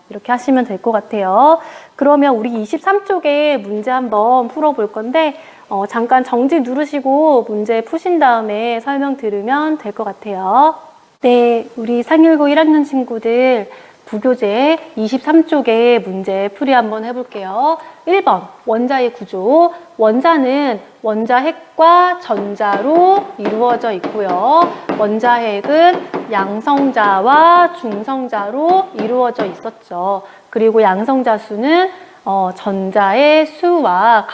이렇게 하시면 될 것 같아요. 그러면 우리 23쪽에 문제 한번 풀어볼 건데 잠깐 정지 누르시고 문제 푸신 다음에 설명 들으면 될 것 같아요. 네, 우리 상일고 1학년 친구들 부교재 23쪽에 문제 풀이 한번 해볼게요. 1번 원자의 구조. 원자는 원자핵과 전자로 이루어져 있고요. 원자핵은 양성자와 중성자로 이루어져 있었죠. 그리고 양성자 수는 전자의 수와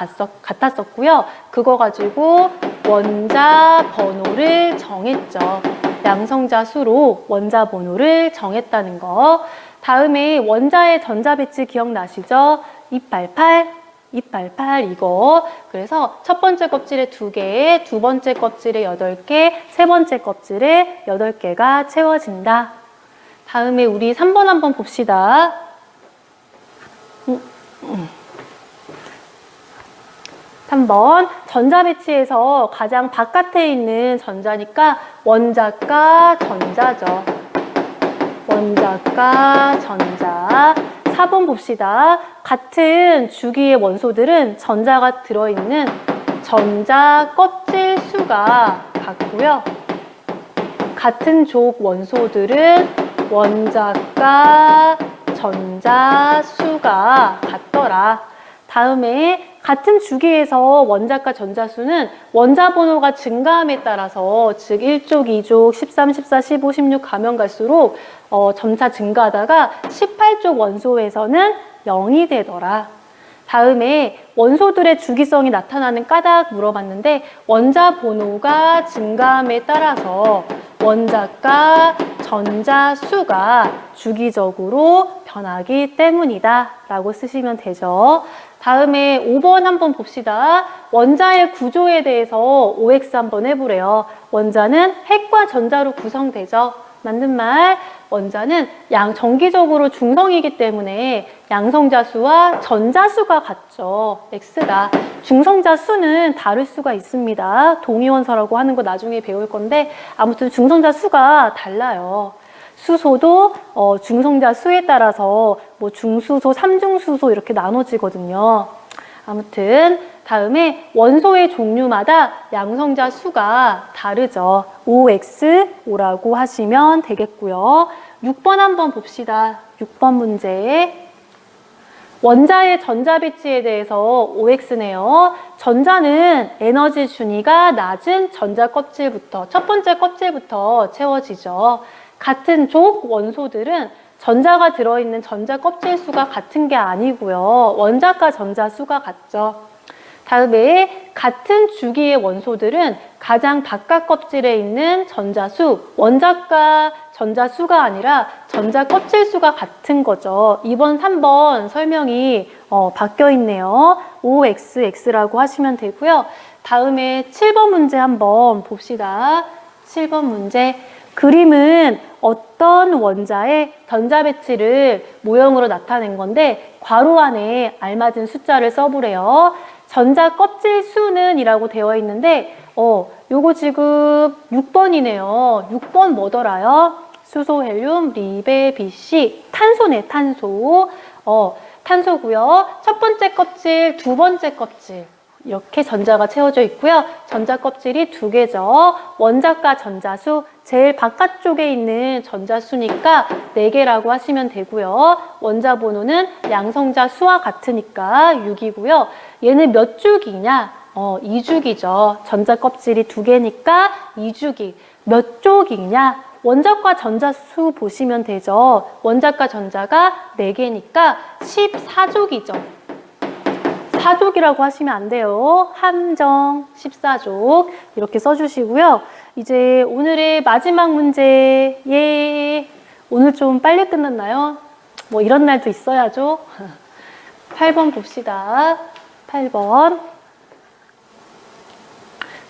같았었고요. 그거 가지고 원자 번호를 정했죠. 양성자 수로 원자 번호를 정했다는 거. 다음에 원자의 전자 배치 기억나시죠? 288 이거. 그래서 첫 번째 껍질에 2개, 두 번째 껍질에 8개, 세 번째 껍질에 8개가 채워진다. 다음에 우리 3번 한번 봅시다. 3번 전자 배치에서 가장 바깥에 있는 전자니까 원자과 전자죠. 원자과 전자. 4번 봅시다. 같은 주기의 원소들은 전자가 들어있는 전자 껍질 수가 같고요. 같은 족 원소들은 원자과 전자 수가 같더라. 다음에 같은 주기에서 원자과 전자 수는 원자 번호가 증가함에 따라서 즉 1족, 2족, 13, 14, 15, 16 가면 갈수록 점차 증가하다가 18족 원소에서는 0이 되더라. 다음에 원소들의 주기성이 나타나는 까닭 물어봤는데 원자 번호가 증가함에 따라서 원자과 전자 수가 주기적으로 변하기 때문이다 라고 쓰시면 되죠. 다음에 5번 한번 봅시다. 원자의 구조에 대해서 OX 한번 해보래요. 원자는 핵과 전자로 구성되죠. 맞는 말. 원자는 정기적으로 중성이기 때문에 양성자 수와 전자 수가 같죠. X다. 중성자 수는 다를 수가 있습니다. 동위원소라고 하는 거 나중에 배울 건데 아무튼 중성자 수가 달라요. 수소도 중성자 수에 따라서 뭐 중수소, 삼중수소 이렇게 나눠지거든요. 아무튼 다음에 원소의 종류마다 양성자 수가 다르죠. OXO라고 하시면 되겠고요. 6번 한번 봅시다. 6번 문제. 원자의 전자 배치에 대해서 OX네요. 전자는 에너지 준위가 낮은 전자 껍질부터, 첫 번째 껍질부터 채워지죠. 같은 족 원소들은 전자가 들어있는 전자 껍질 수가 같은 게 아니고요. 원자과 전자 수가 같죠. 다음에 같은 주기의 원소들은 가장 바깥 껍질에 있는 전자수, 원자과 전자수가 아니라 전자 껍질 수가 같은 거죠. 2번, 3번 설명이 바뀌어 있네요. OXX라고 하시면 되고요. 다음에 7번 문제 한번 봅시다. 7번 문제. 그림은 어떤 원자의 전자 배치를 모형으로 나타낸 건데 괄호 안에 알맞은 숫자를 써보래요. 전자 껍질 수는 이라고 되어 있는데 요거 지금 6번이네요. 6번 뭐더라요? 수소, 헬륨, 리베, 비씨, 탄소네, 탄소. 탄소고요. 첫 번째 껍질, 두 번째 껍질. 이렇게 전자가 채워져 있고요. 전자 껍질이 2개죠. 원자과 전자수, 제일 바깥쪽에 있는 전자수니까 4개라고 하시면 되고요. 원자 번호는 양성자 수와 같으니까 6이고요. 얘는 몇 주기냐? 2주기죠. 전자 껍질이 2개니까 2주기. 몇 쪽이냐? 원자과 전자수 보시면 되죠. 원자과 전자가 4개니까 14족이죠. 4족이라고 하시면 안 돼요. 함정 14족 이렇게 써주시고요. 이제 오늘의 마지막 문제. 예. 오늘 좀 빨리 끝났나요? 뭐 이런 날도 있어야죠. 8번 봅시다. 8번.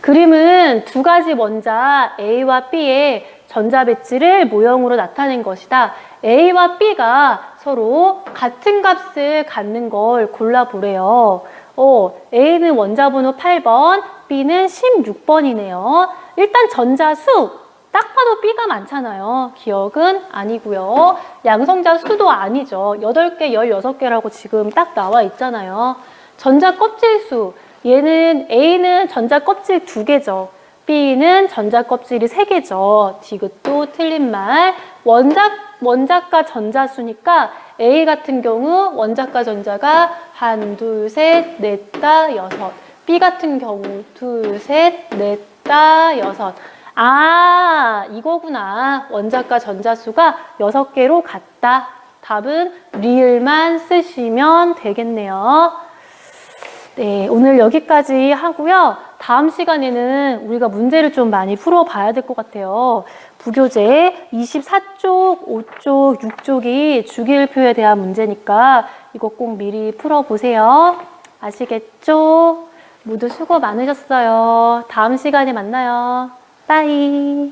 그림은 2가지 원자 A와 B의 전자 배치를 모형으로 나타낸 것이다. A와 B가 서로 같은 값을 갖는 걸 골라보래요. A는 원자 번호 8번, B는 16번이네요. 일단 전자수, 딱 봐도 B가 많잖아요. 기억은 아니고요. 양성자 수도 아니죠. 8개, 16개라고 지금 딱 나와 있잖아요. 전자 껍질 수, 얘는 A는 전자 껍질 2개죠. B는 전자 껍질이 3개죠. 디귿도 틀린 말. 원자과 전자수니까 A 같은 경우 원자과 전자가 1, 2, 3, 4, 5, 6. B 같은 경우 2, 3, 4, 5. 아, 이거구나. 원자과 전자수가 6개로 같다. 답은 리을만 쓰시면 되겠네요. 네, 오늘 여기까지 하고요. 다음 시간에는 우리가 문제를 좀 많이 풀어봐야 될 것 같아요. 부교재 24쪽, 5쪽, 6쪽이 주기율표에 대한 문제니까 이거 꼭 미리 풀어보세요. 아시겠죠? 모두 수고 많으셨어요. 다음 시간에 만나요. 빠이.